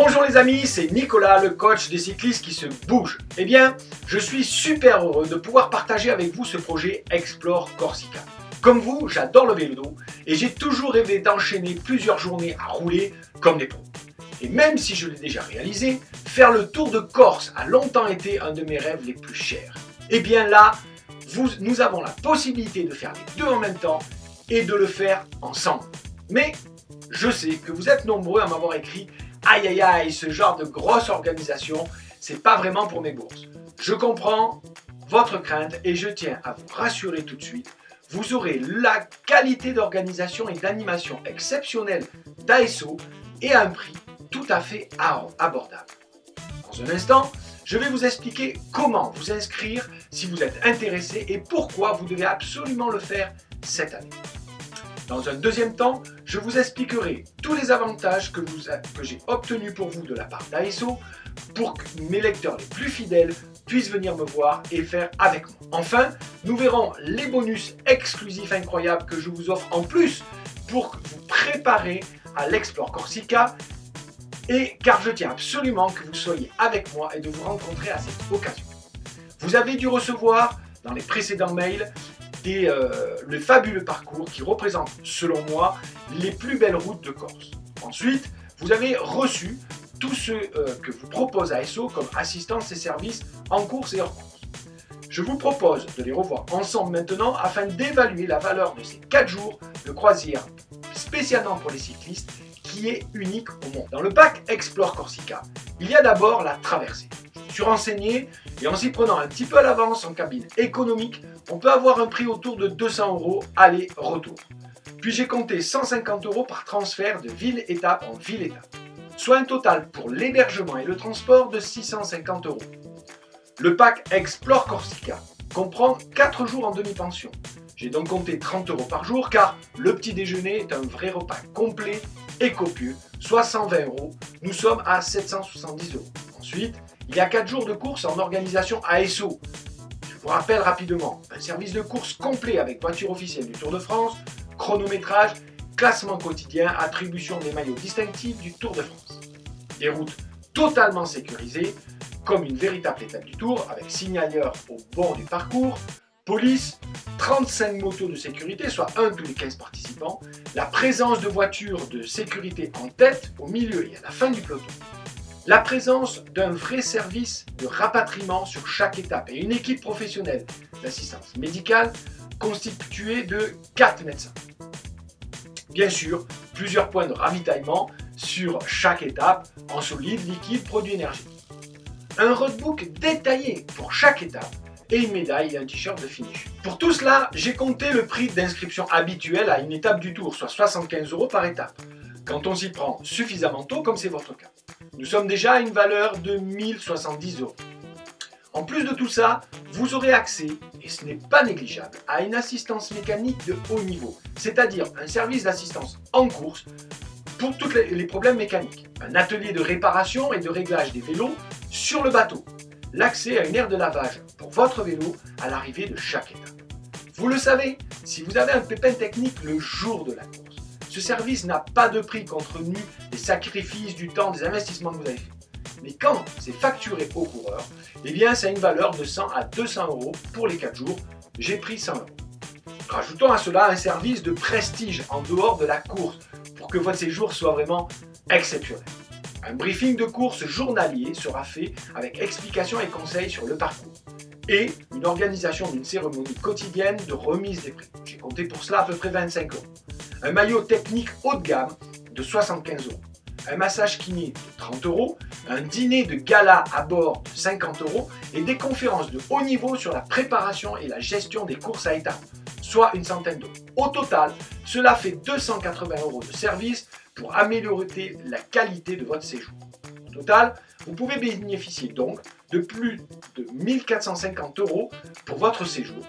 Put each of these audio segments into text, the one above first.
Bonjour les amis, c'est Nicolas, le coach des cyclistes qui se bougent. Eh bien, je suis super heureux de pouvoir partager avec vous ce projet Explore Corsica. Comme vous, j'adore le vélo et j'ai toujours rêvé d'enchaîner plusieurs journées à rouler comme des pros. Et même si je l'ai déjà réalisé, faire le tour de Corse a longtemps été un de mes rêves les plus chers. Eh bien là, nous avons la possibilité de faire les deux en même temps et de le faire ensemble. Mais je sais que vous êtes nombreux à m'avoir écrit « Aïe aïe aïe, ce genre de grosse organisation, c'est pas vraiment pour mes bourses ». Je comprends votre crainte et je tiens à vous rassurer tout de suite. Vous aurez la qualité d'organisation et d'animation exceptionnelle d'ASO et à un prix tout à fait abordable. Dans un instant, je vais vous expliquer comment vous inscrire si vous êtes intéressé et pourquoi vous devez absolument le faire cette année. Dans un deuxième temps, je vous expliquerai tous les avantages que j'ai obtenus pour vous de la part d'ASO pour que mes lecteurs les plus fidèles puissent venir me voir et faire avec moi. Enfin, nous verrons les bonus exclusifs incroyables que je vous offre en plus pour vous préparer à l'Explore Corsica et car je tiens absolument que vous soyez avec moi et de vous rencontrer à cette occasion. Vous avez dû recevoir dans les précédents mails le fabuleux parcours qui représente, selon moi, les plus belles routes de Corse. Ensuite, vous avez reçu tout ce que vous propose ASO comme assistance et services en course et hors course. Je vous propose de les revoir ensemble maintenant afin d'évaluer la valeur de ces 4 jours de croisière spécialement pour les cyclistes qui est unique au monde. Dans le pack Explore Corsica, il y a d'abord la traversée. Je suis renseigné et en s'y prenant un petit peu à l'avance en cabine économique, on peut avoir un prix autour de 200 € aller-retour. Puis j'ai compté 150 € par transfert de ville-étape en ville-étape, soit un total pour l'hébergement et le transport de 650 €. Le pack Explore Corsica comprend 4 jours en demi-pension. J'ai donc compté 30 € par jour car le petit déjeuner est un vrai repas complet et copieux, soit 120 €. Nous sommes à 770 €. Ensuite, il y a 4 jours de course en organisation ASO. Je vous rappelle rapidement, un service de course complet avec voiture officielle du Tour de France, chronométrage, classement quotidien, attribution des maillots distinctifs du Tour de France. Des routes totalement sécurisées, comme une véritable étape du Tour, avec signaleur au bord du parcours, police, 35 motos de sécurité, soit 1 tous les 15 participants, la présence de voitures de sécurité en tête, au milieu et à la fin du peloton. La présence d'un vrai service de rapatriement sur chaque étape et une équipe professionnelle d'assistance médicale constituée de 4 médecins. Bien sûr, plusieurs points de ravitaillement sur chaque étape en solide, liquide, produit énergétique. Un roadbook détaillé pour chaque étape et une médaille et un t-shirt de finish. Pour tout cela, j'ai compté le prix d'inscription habituel à une étape du Tour, soit 75 € par étape, quand on s'y prend suffisamment tôt comme c'est votre cas. Nous sommes déjà à une valeur de 1070 €. En plus de tout ça, vous aurez accès, et ce n'est pas négligeable, à une assistance mécanique de haut niveau, c'est-à-dire un service d'assistance en course pour tous les problèmes mécaniques, un atelier de réparation et de réglage des vélos sur le bateau, l'accès à une aire de lavage pour votre vélo à l'arrivée de chaque étape. Vous le savez, si vous avez un pépin technique le jour de la course, ce service n'a pas de prix compte tenu des sacrifices, du temps, des investissements que vous avez faits. Mais quand c'est facturé au coureur, eh bien ça a une valeur de 100 à 200 € pour les 4 jours. J'ai pris 100 €. Rajoutons à cela un service de prestige en dehors de la course pour que votre séjour soit vraiment exceptionnel. Un briefing de course journalier sera fait avec explications et conseils sur le parcours et une organisation d'une cérémonie quotidienne de remise des prix. J'ai compté pour cela à peu près 25 €. Un maillot technique haut de gamme de 75 €. Un massage kiné de 30 €, un dîner de gala à bord de 50 € et des conférences de haut niveau sur la préparation et la gestion des courses à étapes, soit une centaine €. Au total, cela fait 280 € de service pour améliorer la qualité de votre séjour. Au total, vous pouvez bénéficier donc de plus de 1450 € pour votre séjour,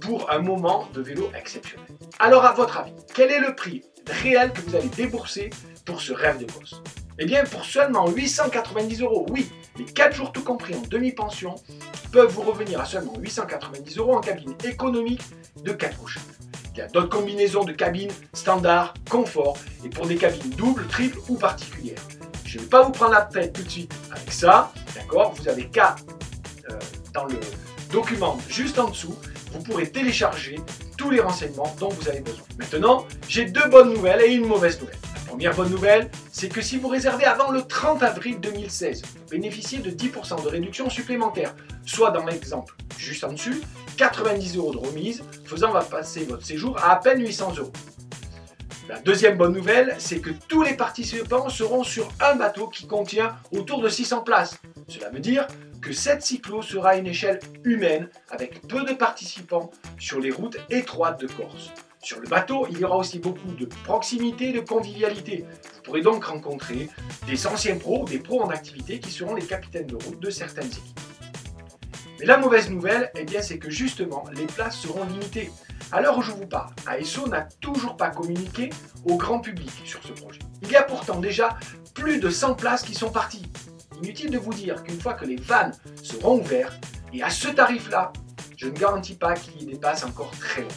pour un moment de vélo exceptionnel. Alors à votre avis, quel est le prix réel que vous allez débourser pour ce rêve de gosse? Eh bien pour seulement 890 €, oui, les 4 jours tout compris en demi-pension peuvent vous revenir à seulement 890 € en cabine économique de 4 couches. Il y a d'autres combinaisons de cabines standard, confort et pour des cabines doubles, triples ou particulières. Je ne vais pas vous prendre la tête tout de suite avec ça, d'accord? Vous avez qu'à, dans le document juste en dessous, vous pourrez télécharger tous les renseignements dont vous avez besoin. Maintenant, j'ai deux bonnes nouvelles et une mauvaise nouvelle. La première bonne nouvelle, c'est que si vous réservez avant le 30 avril 2016, vous bénéficiez de 10% de réduction supplémentaire, soit dans l'exemple juste en dessus, 90 € de remise, faisant passer votre séjour à peine 800 €. La deuxième bonne nouvelle, c'est que tous les participants seront sur un bateau qui contient autour de 600 places. Cela veut dire que cette cyclo sera à une échelle humaine avec peu de participants sur les routes étroites de Corse. Sur le bateau, il y aura aussi beaucoup de proximité et de convivialité. Vous pourrez donc rencontrer des anciens pros, des pros en activité qui seront les capitaines de route de certaines équipes. Mais la mauvaise nouvelle, eh bien, c'est que justement, les places seront limitées. À l'heure où je vous parle, ASO n'a toujours pas communiqué au grand public sur ce projet. Il y a pourtant déjà plus de 100 places qui sont parties. Inutile de vous dire qu'une fois que les vannes seront ouvertes, et à ce tarif-là, je ne garantis pas qu'il y dépasse encore très longtemps.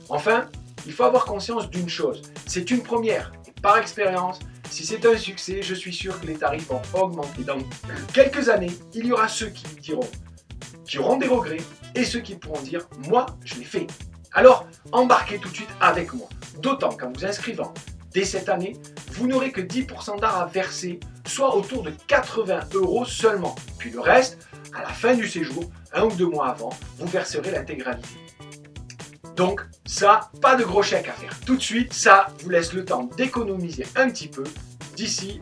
Enfin, il faut avoir conscience d'une chose, c'est une première, et par expérience, si c'est un succès, je suis sûr que les tarifs vont augmenter. Dans quelques années, il y aura ceux qui auront des regrets, et ceux qui pourront dire « moi, je l'ai fait ». Alors, embarquez tout de suite avec moi, d'autant qu'en vous inscrivant dès cette année, vous n'aurez que 10% d'art à verser, soit autour de 80 € seulement. Puis le reste, à la fin du séjour, 1 ou 2 mois avant, vous verserez l'intégralité. Donc ça, pas de gros chèques à faire. Tout de suite, ça vous laisse le temps d'économiser un petit peu d'ici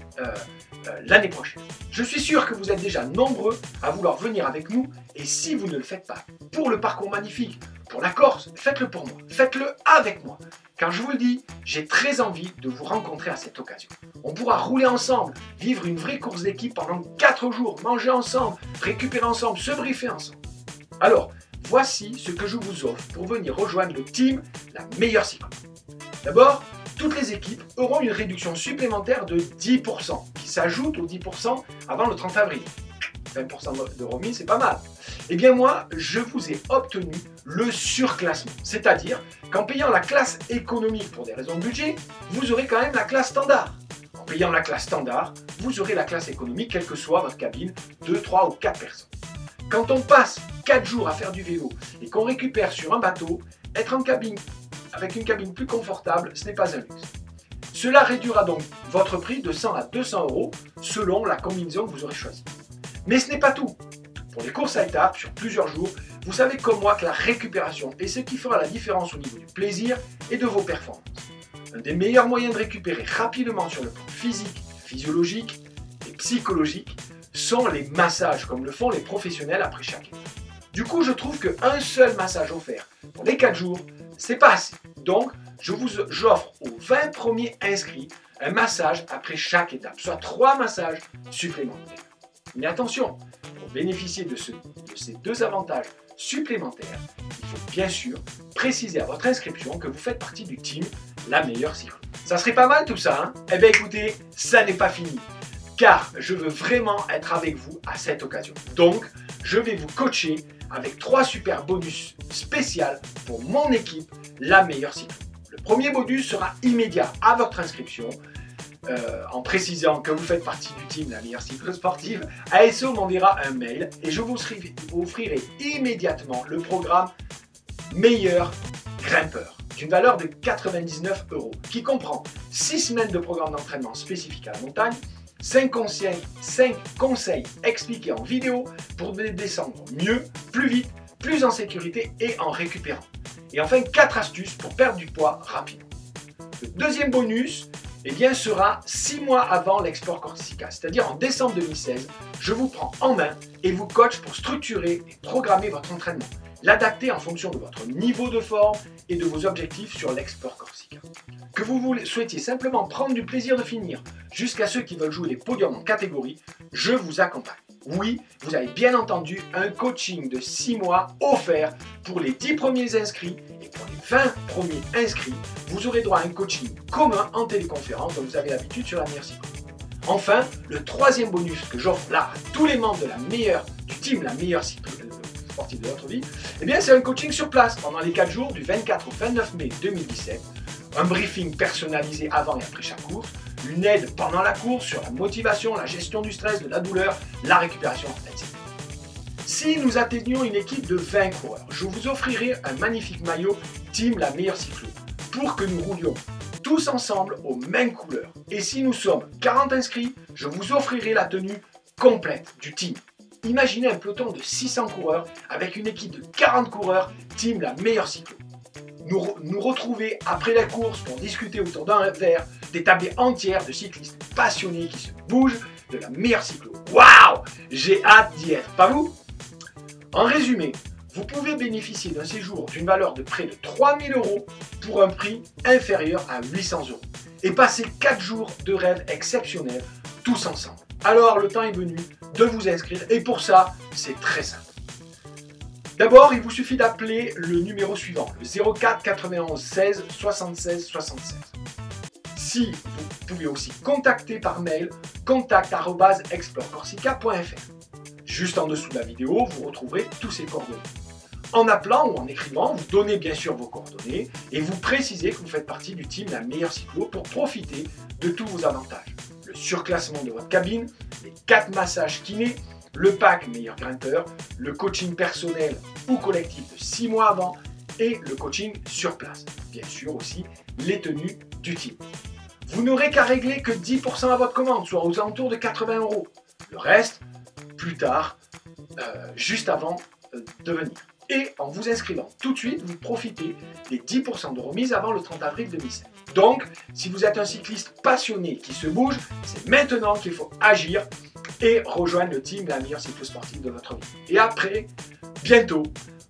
l'année prochaine. Je suis sûr que vous êtes déjà nombreux à vouloir venir avec nous et si vous ne le faites pas pour le parcours magnifique, pour la Corse, faites-le pour moi, faites-le avec moi. Car je vous le dis, j'ai très envie de vous rencontrer à cette occasion. On pourra rouler ensemble, vivre une vraie course d'équipe pendant 4 jours, manger ensemble, récupérer ensemble, se briefer ensemble. Alors, voici ce que je vous offre pour venir rejoindre le team La Meilleure Cyclo. D'abord, toutes les équipes auront une réduction supplémentaire de 10% qui s'ajoute aux 10% avant le 30 avril. 20% de remise, c'est pas mal. Eh bien moi, je vous ai obtenu le surclassement. C'est-à-dire qu'en payant la classe économique pour des raisons de budget, vous aurez quand même la classe standard. En payant la classe standard, vous aurez la classe économique, quelle que soit votre cabine, 2, 3 ou 4 personnes. Quand on passe 4 jours à faire du vélo et qu'on récupère sur un bateau, être en cabine avec une cabine plus confortable, ce n'est pas un luxe. Cela réduira donc votre prix de 100 à 200 € selon la combinaison que vous aurez choisie. Mais ce n'est pas tout. Pour les courses à étapes sur plusieurs jours, vous savez comme moi que la récupération est ce qui fera la différence au niveau du plaisir et de vos performances. Un des meilleurs moyens de récupérer rapidement sur le plan physique, physiologique et psychologique sont les massages, comme le font les professionnels après chaque étape. Du coup, je trouve qu'un seul massage offert pour les 4 jours, c'est pas assez. Donc, j'offre aux 20 premiers inscrits un massage après chaque étape, soit 3 massages supplémentaires. Mais attention, pour bénéficier de ces 2 avantages supplémentaires, il faut bien sûr préciser à votre inscription que vous faites partie du team La Meilleure Cyclo. Ça serait pas mal tout ça, hein? Eh bien écoutez, ça n'est pas fini, car je veux vraiment être avec vous à cette occasion. Donc, je vais vous coacher avec 3 super bonus spéciaux pour mon équipe La Meilleure Cyclo. Le premier bonus sera immédiat à votre inscription. En précisant que vous faites partie du team La Meilleure Cyclo Sportive, ASO m'enverra un mail et je vous offrirai immédiatement le programme Meilleur Grimpeur d'une valeur de 99 € qui comprend 6 semaines de programme d'entraînement spécifique à la montagne, 5 conseils expliqués en vidéo pour descendre mieux, plus vite, plus en sécurité et en récupérant. Et enfin 4 astuces pour perdre du poids rapidement. Le deuxième bonus sera 6 mois avant l'Explore Corsica, c'est-à-dire en décembre 2016, je vous prends en main et vous coach pour structurer et programmer votre entraînement, l'adapter en fonction de votre niveau de forme et de vos objectifs sur l'Explore Corsica. Que vous souhaitiez simplement prendre du plaisir de finir, jusqu'à ceux qui veulent jouer les podiums en catégorie, je vous accompagne. Oui, vous avez bien entendu, un coaching de 6 mois offert pour les 10 premiers inscrits et pour les 20 premiers inscrits, vous aurez droit à un coaching commun en téléconférence dont vous avez l'habitude sur La Meilleure Cyclo. Enfin, le troisième bonus que j'offre là à tous les membres du team La Meilleure Cyclo Sportive de votre vie, c'est un coaching sur place pendant les 4 jours du 24 au 29 mai 2017, un briefing personnalisé avant et après chaque course, une aide pendant la course sur la motivation, la gestion du stress, de la douleur, la récupération, etc. Si nous atteignions une équipe de 20 coureurs, je vous offrirai un magnifique maillot Team La Meilleure Cyclo pour que nous roulions tous ensemble aux mêmes couleurs. Et si nous sommes 40 inscrits, je vous offrirai la tenue complète du team. Imaginez un peloton de 600 coureurs avec une équipe de 40 coureurs Team La Meilleure Cyclo. Nous retrouver après la course pour discuter autour d'un verre des tablées entières de cyclistes passionnés qui se bougent de la meilleure cyclo. Waouh! J'ai hâte d'y être, pas vous? En résumé, vous pouvez bénéficier d'un séjour d'une valeur de près de 3 000 € pour un prix inférieur à 800 € et passer 4 jours de rêve exceptionnels tous ensemble. Alors le temps est venu de vous inscrire et pour ça, c'est très simple. D'abord, il vous suffit d'appeler le numéro suivant, le 04 91 16 76 76. Si vous pouvez aussi contacter par mail contact@explorecorsica.fr. Juste en dessous de la vidéo, vous retrouverez tous ces coordonnées. En appelant ou en écrivant, vous donnez bien sûr vos coordonnées et vous précisez que vous faites partie du team La Meilleure Cyclo pour profiter de tous vos avantages. Le surclassement de votre cabine, les 4 massages kinés, le pack meilleur grimpeur, le coaching personnel ou collectif de 6 mois avant et le coaching sur place. Bien sûr aussi les tenues du team. Vous n'aurez qu'à régler que 10% à votre commande, soit aux alentours de 80 €. Le reste, plus tard, juste avant de venir. Et en vous inscrivant tout de suite, vous profitez des 10% de remise avant le 30 avril 2007. Donc, si vous êtes un cycliste passionné qui se bouge, c'est maintenant qu'il faut agir et rejoindre le team La Meilleure Cyclo Sportive de votre vie. Et après, bientôt,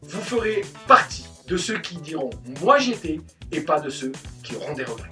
vous ferez partie de ceux qui diront « moi j'y étais » et pas de ceux qui auront des regrets.